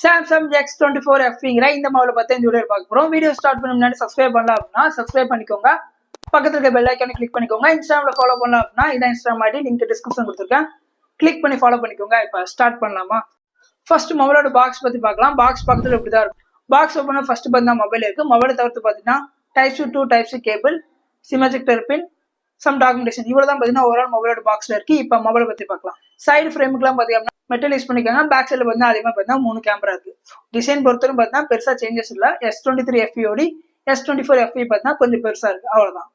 Samsung s24 FE இந்த மாடல பத்தி இந்த வீடியோல பார்க்க போறோம். வீடியோ ஸ்டார்ட் பண்ண முன்னாடி சப்ஸ்கிரைப் பண்ணலாம் அப்படினா சப்ஸ்கிரைப் பண்ணிக்கோங்க. பக்கத்துல இருக்க பெல் ஐகானை கிளிக் பண்ணிக்கோங்க. இன்ஸ்டாகிராம்ல ஃபாலோ பண்ணலாம் அப்படினா இதான் இன்ஸ்டாகிராம் ஐடி லிங்க் டிஸ்கிரிப்ஷன் கொடுத்திருக்கேன். கிளிக் பண்ணி ஃபாலோ பண்ணிக்கோங்க. இப்போ ஸ்டார்ட் பண்ணலாமா? ஃபர்ஸ்ட் மொபைலோட பாக்ஸ் பத்தி பார்க்கலாம். பாக்ஸ் பக்கத்துல இப்படி தான் இருக்கும். பாக்ஸ் ஓபன் பண்ணா ஃபர்ஸ்ட் பார்த்தா மொபைல் இருக்கு. மொபைலை தவிர்த்து பார்த்தீங்கன்னா Type-C to Type-C cable, SIM ejector pin, some documentation இவ்வளவு தான் பார்த்தீங்கன்னா ஓவரால் மொபைலோட பாக்ஸ்ல இருக்கு. இப்போ மொபைலை பத்தி பார்க்கலாம். சைடு ஃப்ரேமுக்குலாம் பார்த்தீங்கன்னா மெட்டல் யூஸ் பண்ணிக்காங்க. பேக் சைடில் பார்த்தீங்கன்னா அதிகமாக பார்த்தீங்கன்னா 3 கேமரா இருக்கு. டிசைன் பொறுத்தவரை பார்த்தீங்கன்னா பெருசா சேஞ்சஸ் இல்லை. S23 FE S24 FE பார்த்தீங்கன்னா கொஞ்சம் பெருசா இருக்கு, அவ்வளவுதான்.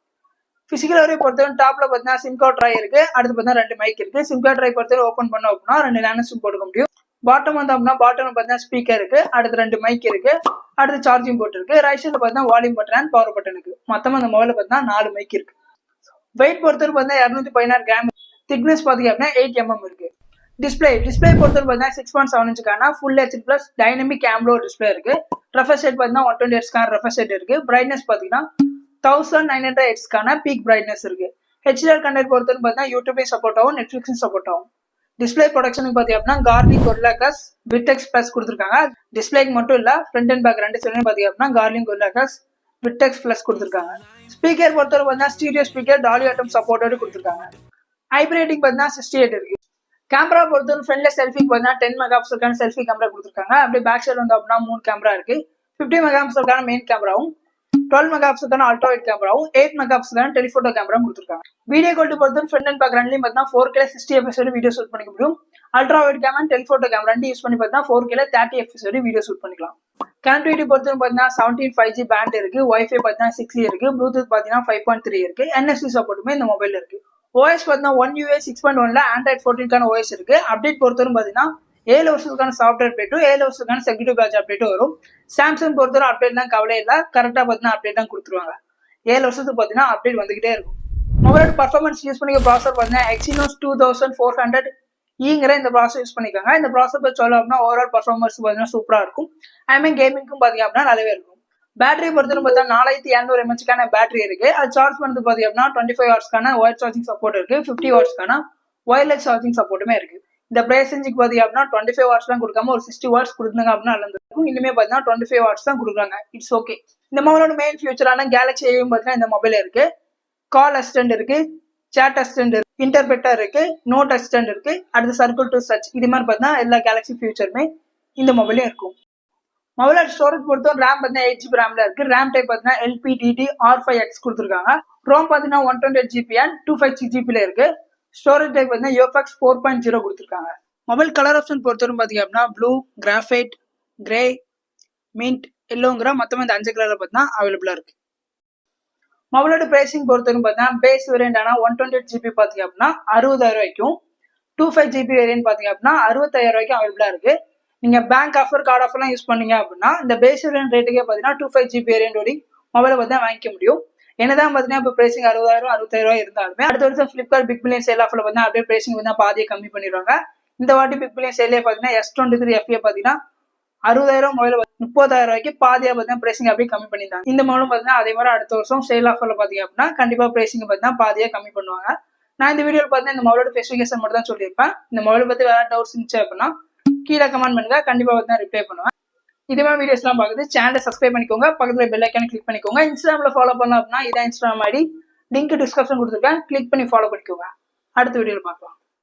பிசிக்கல் வரையை பொறுத்தவரை டாப்ல பார்த்தீங்கன்னா சிம் கார்டு ட்ரை இருக்கு. அடுத்து பார்த்தீங்கன்னா 2 மைக் இருக்கு. சிம் கார்டு ட்ரை பொறுத்தவரை ஓப்பன் பண்ண அப்படின்னா 2 லேண்ட் சிம் போட்டுக்க முடியும். பாட்டம் வந்து அப்படின்னா பாட்டம் பார்த்தீங்கன்னா ஸ்பீக்கர் இருக்கு. அடுத்து 2 மைக் இருக்கு. அடுத்து சார்ஜிங் போர்ட் இருக்கு. ரைட் சைடில் பார்த்தீங்கன்னா volume button and power button இருக்கு. மொத்தமாக அந்த மொபைல பார்த்தீங்கன்னா 4 மைக் இருக்கு. வெயிட் பொறுத்தவரை பார்த்தீங்கன்னா 216 கிராம். திக்னஸ் பார்த்தீங்க அப்படின்னா 8 mm இருக்கு. டிஸ்பிளே பொறுத்தவரை பார்த்தீங்கன்னா 6.7 inch full HD plus dynamic AMOLED display இருக்கு. ரெஃப்ரெஷ் ரேட் பார்த்தீங்கன்னா 120 Hz ரெஃப்ரெஷ் ரேட் இருக்கு. பிரைட்னஸ் பார்த்தீங்கன்னா 1900 Hz பீக் பிரைட்னஸ் இருக்கு. HDR கண்டென்ட் பொறுத்தவரை பார்த்தீங்கன்னா யூடியூப் சப்போர்ட் ஆகும், நெட்ஃபிளிக்ஸ் சப்போர்ட் ஆகும். டிஸ்பிளே ப்ரொடக்ஷனுக்கு பார்த்தீங்க அப்படின்னா Garmin Gorilla Glass விட்டெக்ஸ் பிளஸ் கொடுத்துருக்காங்க. டிஸ்பிளேக்கு மட்டும் இல்ல ஃப்ரண்ட் அண்ட் பேக் ரெண்டு சைடுமே பார்த்தீங்க அப்படின்னா Garmin Gorilla Glass விட்டெக்ஸ் பிளஸ் கொடுத்துருக்காங்க. ஸ்பீக்கர் பொறுத்தவரை பார்த்தீங்கன்னா ஸ்டீரியோ ஸ்பீக்கர் டால்பி அட்டம் சப்போர்ட்டோட கொடுத்துருக்காங்க. ஐபி ரேட்டிங் பார்த்தீங்கன்னா 68 இருக்கு. கேமரா பொறுத்தவரை ஃப்ரண்ட்ல செல்ஃபிக்கு பார்த்தீங்கன்னா 10 மெகாபிக்சலுக்கான செல்ஃபி கேமரா கொடுத்துருக்காங்க. அப்படியே பேக் சைடு வந்து அப்படின்னா 3 கேமரா இருக்கு. 50 மெகாபிக்சலுக்கான மெயின் கேமராவும் 12 மெகாபிக்சலுக்கான அல்ட்ரா வைட் கேமராவும் 8 மெகாபிக்சலுக்கான டெலிஃபோட்டோ கேமரா கொடுத்துருக்காங்க. வீடியோ குவாலிட்டி பொறுத்தவரை ஃப்ரண்ட் அண்ட் பேக் ரெண்டுலையும் பார்த்தீங்கன்னா 4K 60 fps வரை வீடியோ ஷூட் பண்ணிக்க முடியும். Ultra wide camera telephoto camera ரெண்டு யூஸ் பண்ணி பார்த்தீங்கன்னா 4K 30 fps வரை வீடியோ ஷூட் பண்ணிக்கலாம். கனெக்டிவிட்டி பொறுத்தவரை பார்த்தீங்கன்னா 17 5G பேண்ட் இருக்கு. வைஃபை பார்த்தீங்கன்னா 6E இருக்கு. ப்ளூடூத் பார்த்தீங்கன்னா 5.3 இருக்கு. NFC சப்போர்ட்டுமே இந்த மொபைல் இருக்கு. OS பார்த்தீங்கன்னா 1UI 6.1ல Android 14க்கான OS இருக்கு. அப்டேட் பொறுத்தவரை பார்த்தீங்கன்னா 7 வருஷத்துக்கான சாஃப்ட்வேர் அப்டேட்டும் 7 வருஷத்துக்கான செக்யூரிட்டி பேட்ச் அப்டேட்டும் வரும். சாம்சங் பொறுத்தவரை அப்டேட் தான் கவலை இல்லை, கரெக்டாக பார்த்தீங்கன்னா அப்டேட் தான் கொடுத்துருவாங்க. 7 வருஷத்துக்கு பார்த்தீங்கன்னா அப்டேட் வந்துகிட்டே இருக்கும். மொபைலோட பர்ஃபார்மன்ஸ் யூஸ் பண்ணிக்க ப்ராசர் பார்த்தீங்கன்னா Exynos 2400 ங்கிற இந்த ப்ராசர் யூஸ் பண்ணிக்காங்க. இந்த ப்ராசர் பற்றி சொல்ல அப்படின்னா ஓவரால் பர்ஃபார்மன்ஸ் பார்த்தீங்கன்னா சூப்பராக இருக்கும். ஐ கேமிங்க்கும் பார்த்தீங்க அப்படின்னா நல்லாவே இருக்கும். பேட்டரி பொறுத்தவரை பார்த்தா 4200 mAh பேட்டரி இருக்கு. அது சார்ஜ் பண்ணுறது பார்த்தீங்க அப்படின்னா 25 வாட்ஸ்க்கான ஒயர் சார்ஜிங் சப்போர்ட் இருக்கு. 50 வாட்ஸ்க்கான ஒயர்லெஸ் சார்ஜிங் சப்போர்ட்டுமே இருக்கு. இந்த பிரைஸ் ரேஞ்சுக்கு பார்த்தீங்க அப்படின்னா 25 வாட்ஸ் தான் கொடுக்காம ஒரு 60 வாட்ஸ் கொடுத்தாங்க அப்படின்னா நல்லது. இனிமே பார்த்தீங்கன்னா 25 வாட்ஸ் தான் கொடுக்குறாங்க. It's okay. இந்த மொபைலோட மெயின் ஃபியூச்சரான கேலக்ஸி ஏவும் பார்த்தீங்கன்னா இந்த மொபைல் இருக்கு. கால் அசிஸ்டன்ட் இருக்கு, சேட் அசிஸ்டன்ட் இருக்கு, இன்டர்பிரட்டர் இருக்கு, நோட் அசிஸ்டன்ட் இருக்கு. அடுத்து சர்க்கிள் டு சர்ச் இது மாதிரி பார்த்தீங்கன்னா எல்லா கேலக்ஸி ஃபியூச்சருமே இந்த மொபைலையும் இருக்கும். மொபைலோட ஸ்டோரேஜ் பொறுத்தவரை ரேம் பார்த்தீங்கன்னா 8GB ரேம்ல இருக்கு. ரேம் டைப் பார்த்தீங்கன்னா LPDDR5X கொடுத்துருக்காங்க. ரோம் பார்த்தீங்கன்னா 128GB அண்ட் 256GB இருக்கு. ஸ்டோரேஜ் டைப் பார்த்தீங்கன்னா UFS 4.0 கொடுத்துருக்காங்க. மொபைல் கலர் ஆப்ஷன் பொறுத்தவரை பார்த்தீங்க அப்படின்னா ப்ளூ, கிராஃபைட், கிரே, மின்ட், எல்லோங்கிற மொத்தமாக இந்த 5 கலரில் பார்த்தீங்கன்னா அவைலபிளா இருக்கு. மொபைலோட பிரைசிங் பொறுத்தவரை பார்த்தீங்கன்னா பேஸ் வேரியன்ட் ஆனால் 128GB பார்த்தீங்க அப்படின்னா 60,000 ரூபாய்க்கும், 25GB வேரியன்ட் பார்த்தீங்க அப்படின்னா 65,000 ரூபாய்க்கும் அவைலபிளா இருக்கு. நீங்க பேங்க் ஆஃபர், கார்டு ஆஃபர்லாம் யூஸ் பண்ணீங்க அப்படின்னா இந்த பேஸ் வேரியன்ட் ரேட்டுக்கே பார்த்தீங்கன்னா 25GB வேரியன்ட் மொபைலை பார்த்தா வாங்கிக்க முடியும். என்னதான் பார்த்தீங்கன்னா இப்போ பிரைசிங் 60,000 65,000 இருந்தாலுமே அடுத்த வருஷம் ஃபிளிப்கார்ட் பிக் பில்லியன் சேல் ஆஃபர்ல பார்த்தீங்கன்னா அப்படியே பிரைசிங் பார்த்தா பாதியை கம்மி பண்ணிடுவாங்க. இந்த வாட்டி பிக் பில்லியன் சேலே பார்த்தீங்கன்னா S23 FE பார்த்தீங்கன்னா 60,000 மொபைல் 30,000 ரூபாய்க்கு பாதியா பார்த்தீங்கன்னா பிரைசிங் அப்படியே கம்மி பண்ணிருந்தாங்க. இந்த மொபைலும் பார்த்தீங்கன்னா அதே மாதிரி அடுத்த வருஷம் சேல் ஆஃபர்ல பார்த்தீங்க அப்படின்னா கண்டிப்பா பிரைசிங் பார்த்தீங்கன்னா பாதியா கம்மி பண்ணுவாங்க. நான் இந்த வீடியோவில் பார்த்தீங்கன்னா இந்த மொபைலோட ஸ்பெசிஃபிகேஷன் மட்டும் தான் சொல்லியிருப்பேன். இந்த மொபைலை பத்தி வேற டவுட்ஸ் இருந்துச்சு அப்படின்னா கீழே கமெண்ட் பண்ணுங்க, கண்டிப்பா வந்து ரிப்ளை பண்ணுவேன். இதே மாதிரி வீடியோஸ் எல்லாம் பார்க்குது சேனலை சப்ஸ்கிரைப் பண்ணிக்கோங்க. பக்கத்துல பெல் ஐக்கானை கிளிக் பண்ணிக்கோங்க. இன்ஸ்டாகிராம்ல ஃபாலோ பண்ணலாம் அப்படின்னா இதான் இன்ஸ்டாகிராம் ஐடி லிங்க் டிஸ்கிரிப்ஷன் கொடுத்துருக்கேன். கிளிக் பண்ணி ஃபாலோ பண்ணிக்கோங்க. அடுத்த வீடியோவில் பார்க்கலாம்.